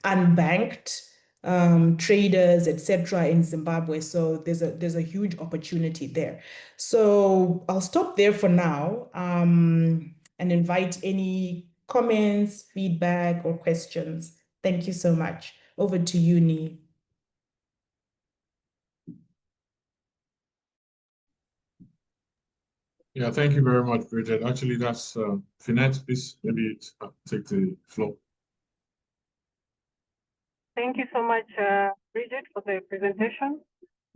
unbanked traders, etc., in Zimbabwe. So there's a huge opportunity there. So I'll stop there for now, and invite any comments, feedback, or questions. Thank you so much. Over to you, Nee. Yeah, thank you very much, Bridget. Actually, that's Finette, please maybe take the floor. Thank you so much, Bridget, for the presentation.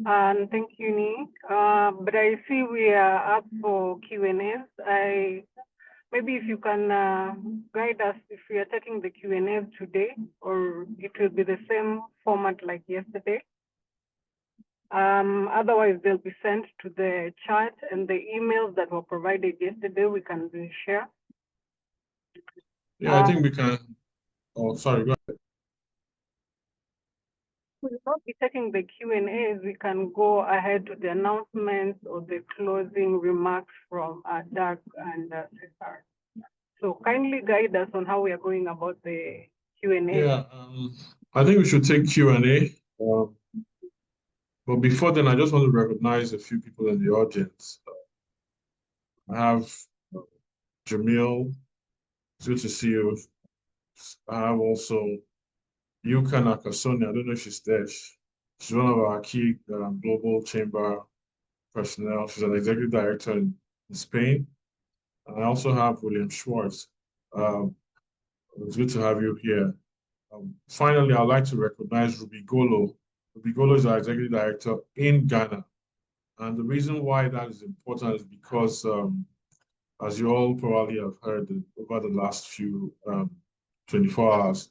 And thank you, Nee. But I see we are up for Q&As. Maybe if you can guide us if we are taking the Q&A today, or it will be the same format like yesterday. Otherwise, they'll be sent to the chat, and the emails that were provided yesterday, we can share. Yeah, I think we can. Oh, sorry, go ahead. We will not be taking the Q&As. We can go ahead to the announcements or the closing remarks from Doug and Cesar. So kindly guide us on how we are going about the Q&A. Yeah, I think we should take Q&A. But before then, I just want to recognize a few people in the audience. I have Jamil. It's good to see you. I have also Yuka Nakasone. I don't know if she's there. She's one of our key global chamber personnel. She's an executive director in Spain. And I also have William Schwartz. It's good to have you here. Finally, I'd like to recognize Ruby Golo. Ruby Golo is our executive director in Ghana. And the reason why that is important is because, as you all probably have heard, over the last few 24 hours,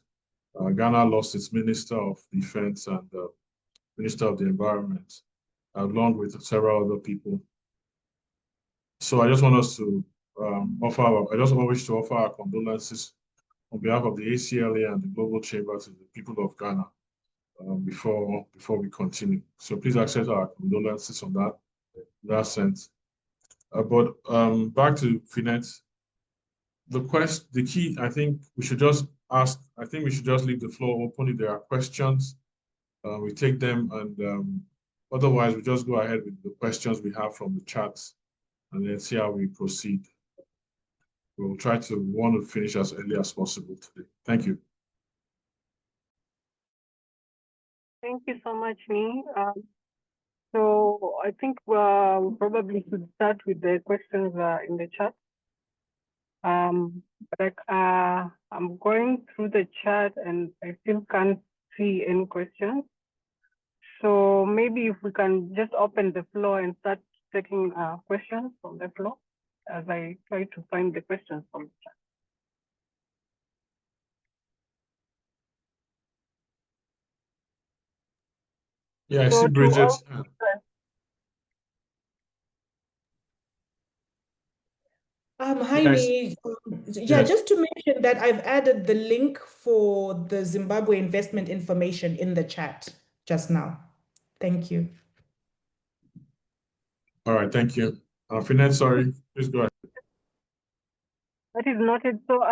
Ghana lost its Minister of Defense and Minister of the Environment, along with several other people. So I just want us to I just wish to offer our condolences on behalf of the ACLA and the Global Chamber to the people of Ghana before we continue. So please accept our condolences on that sense. But back to Finette. The key, I think we should just leave the floor open. If there are questions, we take them, and otherwise we just go ahead with the questions we have from the chats and then see how we proceed. We'll try to want to finish as early as possible today. Thank you. Thank you so much, Nee. So I think we probably should start with the questions in the chat. But I'm going through the chat and I still can't see any questions. So maybe if we can just open the floor and start taking questions from the floor as I try to find the questions from the chat. Yeah, I see Bridget. Hi, Nee. Yes. Just to mention that I've added the link for the Zimbabwe investment information in the chat just now. Thank you. All right, thank you. Finette, sorry, please go ahead. That is noted. So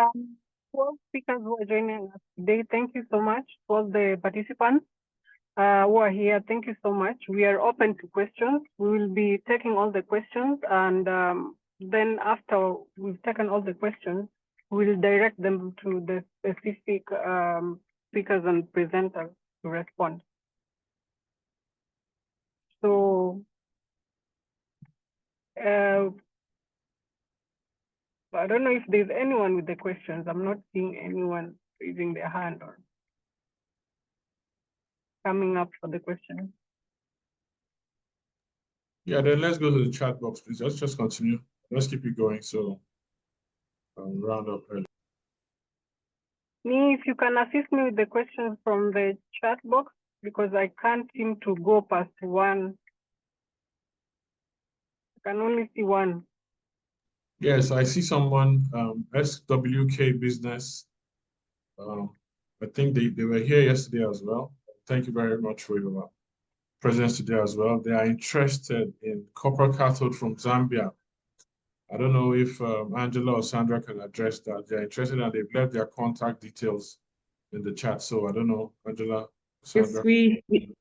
12 speakers who are joining us today, thank you so much. For the participants who are here, thank you so much. We are open to questions. We will be taking all the questions, and then after we've taken all the questions, we'll direct them to the specific speakers and presenters to respond. So I don't know if there's anyone with the questions. I'm not seeing anyone raising their hand or coming up for the question. Yeah, then let's go to the chat box, please. Let's just continue. Let's keep it going. So round up early. Nee, if you can assist me with the questions from the chat box, because I can't seem to go past one. I can only see one. Yes, I see someone, SWK Business. I think they were here yesterday as well. Thank you very much for your presence today as well. They are interested in copper cathode from Zambia. I don't know if Angela or Sandra can address that. They're interested and they've left their contact details in the chat. So I don't know, Angela, Yes, Sandra?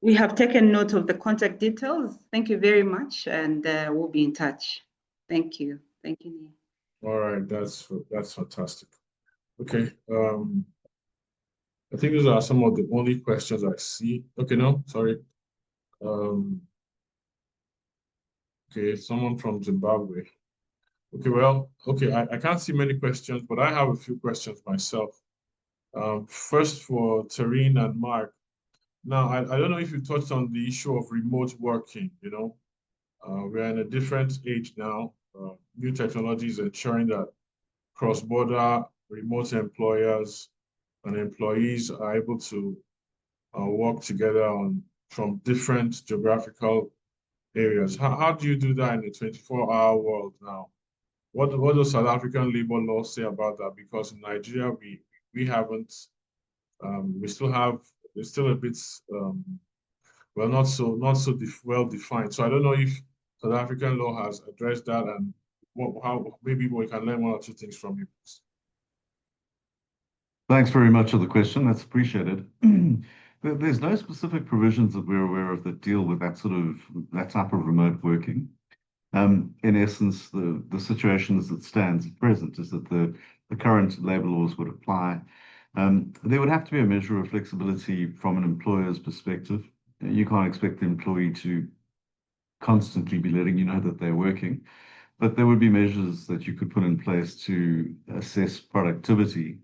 we have taken note of the contact details. Thank you very much, and we'll be in touch. Thank you. Thank you, Nia. All right, that's fantastic. Okay, I think those are some of the only questions I see. Okay, no, sorry. Okay, someone from Zimbabwe. Okay, well, okay, I can't see many questions, but I have a few questions myself. First for Tarine and Mark. Now, I don't know if you touched on the issue of remote working, you know. We're in a different age now. New technologies ensuring that cross-border remote employers and employees are able to work together from different geographical areas. How do you do that in a 24-hour world now? What does South African labor law say about that? Because in Nigeria, we haven't, we still have, it's still a bit, well, not so well defined. So I don't know if South African law has addressed that, and how maybe we can learn one or two things from you. Thanks very much for the question. That's appreciated. There's no specific provisions that we're aware of that deal with that type of remote working. In essence, the situation as it stands at present is that the current labor laws would apply. There would have to be a measure of flexibility from an employer's perspective. You can't expect the employee to constantly be letting you know that they're working, but there would be measures that you could put in place to assess productivity,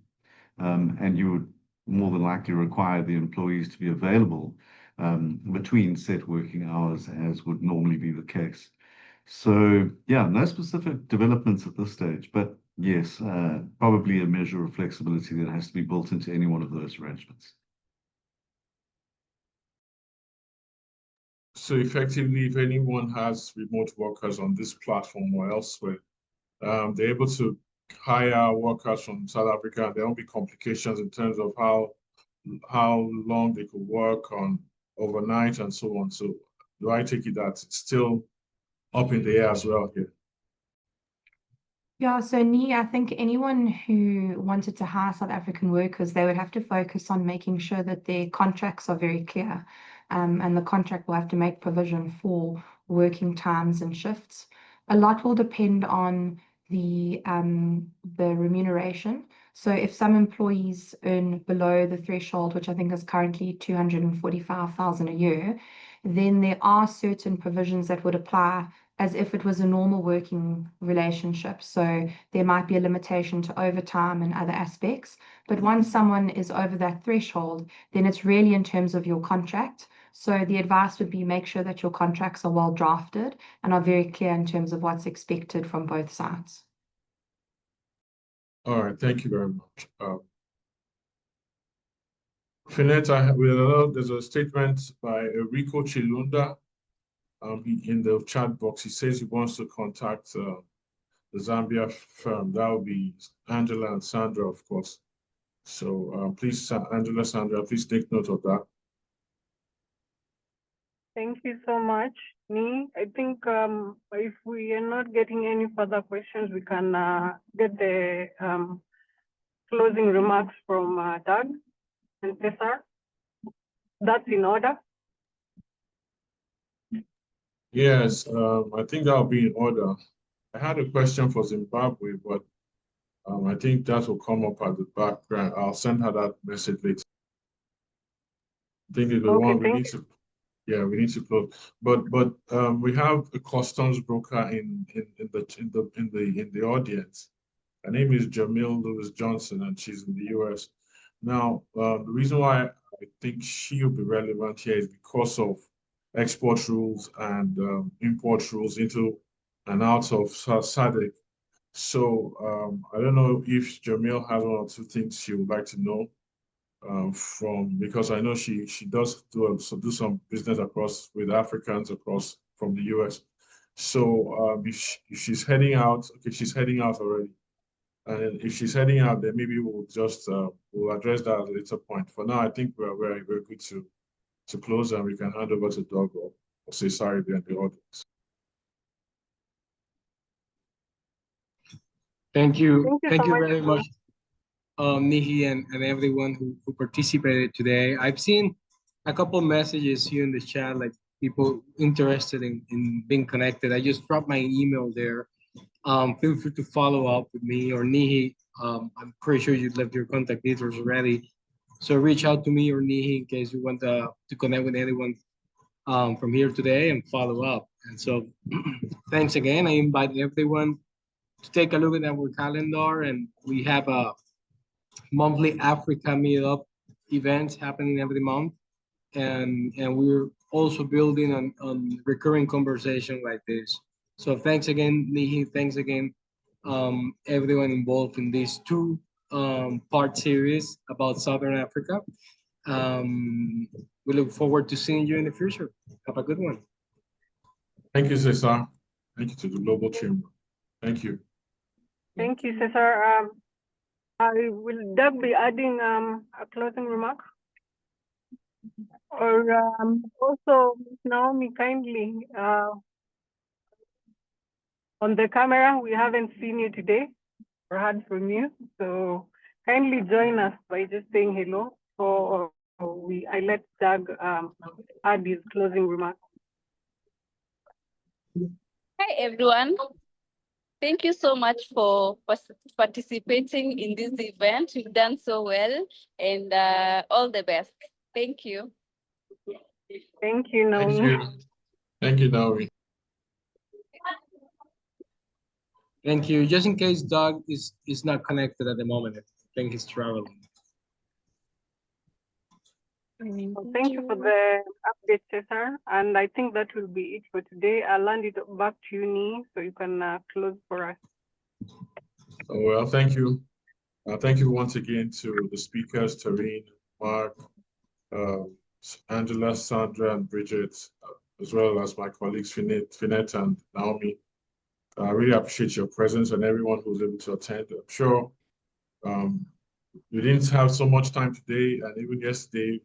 and you would more than likely require the employees to be available between set working hours, as would normally be the case. So, yeah, no specific developments at this stage, but yes, probably a measure of flexibility that has to be built into any one of those arrangements. So effectively, if anyone has remote workers on this platform or elsewhere, they're able to hire workers from South Africa, and there won't be complications in terms of how long they could work on overnight and so on. So do I take it that it's still up in the air as well here? Yeah, so Nia, I think anyone who wanted to hire South African workers, they would have to focus on making sure that their contracts are very clear. And the contract will have to make provision for working times and shifts. A lot will depend on the remuneration. So if some employees earn below the threshold, which I think is currently 245,000 a year, then there are certain provisions that would apply as if it was a normal working relationship. So there might be a limitation to overtime and other aspects. But once someone is over that threshold, then it's really in terms of your contract. So the advice would be make sure that your contracts are well drafted and are very clear in terms of what's expected from both sides. All right, thank you very much. Finette, there's a statement by Rico Chilunda in the chat box. He says he wants to contact the Zambia firm. That would be Angela and Sandra, of course. So please, Angela, Sandra, please take note of that. Thank you so much, Nee. I think if we are not getting any further questions, we can get the closing remarks from Doug and Cesar. That's in order. Yes, I think that'll be in order. I had a question for Zimbabwe, but I think that will come up at the background. I'll send her that message later. I think it's the one we need to. Yeah, we need to close. But we have a customs broker in the audience. Her name is Jamil Lewis Johnson, and she's in the US. Now, the reason why I think she'll be relevant here is because of export rules and import rules into and out of SADC. So I don't know if Jamil has one or two things she would like to know because I know she does do some business across with Africans across from the US. So if she's heading out, okay, she's heading out already. And if she's heading out, then maybe we'll just we'll address that at a later point. For now, I think we're good to close, and we can hand over to Doug or say sorry there in the audience. Thank you very much, Nihi and everyone who participated today. I've seen a couple messages here in the chat, like people interested in being connected. I just dropped my email there. Feel free to follow up with me or Nihi. I'm pretty sure you left your contact details already. So reach out to me or Nihi in case you want to connect with anyone from here today and follow up. And so thanks again. I invite everyone to take a look at our calendar, and we have a monthly Africa meetup events happening every month. And we're also building on recurring conversation like this. So thanks again, Nihi. Thanks again, everyone involved in these two part series about Southern Africa. We look forward to seeing you in the future. Have a good one. Thank you, Cesar. Thank you to the Global Chamber. Thank you. Thank you, Cesar. I will Doug be adding a closing remark? Or also, Naomi, kindly, on the camera, we haven't seen you today or heard from you. So kindly join us by just saying hello. Or I let Doug add his closing remarks. Hi, everyone. Thank you so much for participating in this event. You've done so well, and all the best. Thank you. Thank you, Naomi. Thank you. Thank you, Naomi. Thank you. Just in case Doug is not connected at the moment, I think he's traveling. Well, thank you for the update, Cesar. And I think that will be it for today. I'll hand it back to you, Nii, so you can close for us. Well, thank you. Thank you once again to the speakers, Tareen, Mark, Angela, Sandra, and Bridget, as well as my colleagues, Finette and Naomi. I really appreciate your presence and everyone who was able to attend. I'm sure we didn't have so much time today and even yesterday,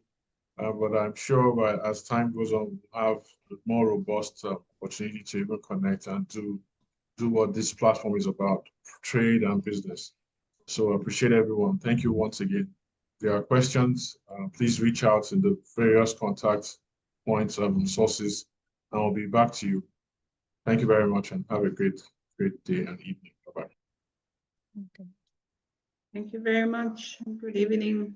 but I'm sure as time goes on, we'll have a more robust opportunity to even connect and do what this platform is about, trade and business. So I appreciate everyone. Thank you once again. If there are questions, please reach out in the various contact points and sources, and I'll be back to you. Thank you very much and have a great day and evening. Bye-bye. Thank you very much. Good evening.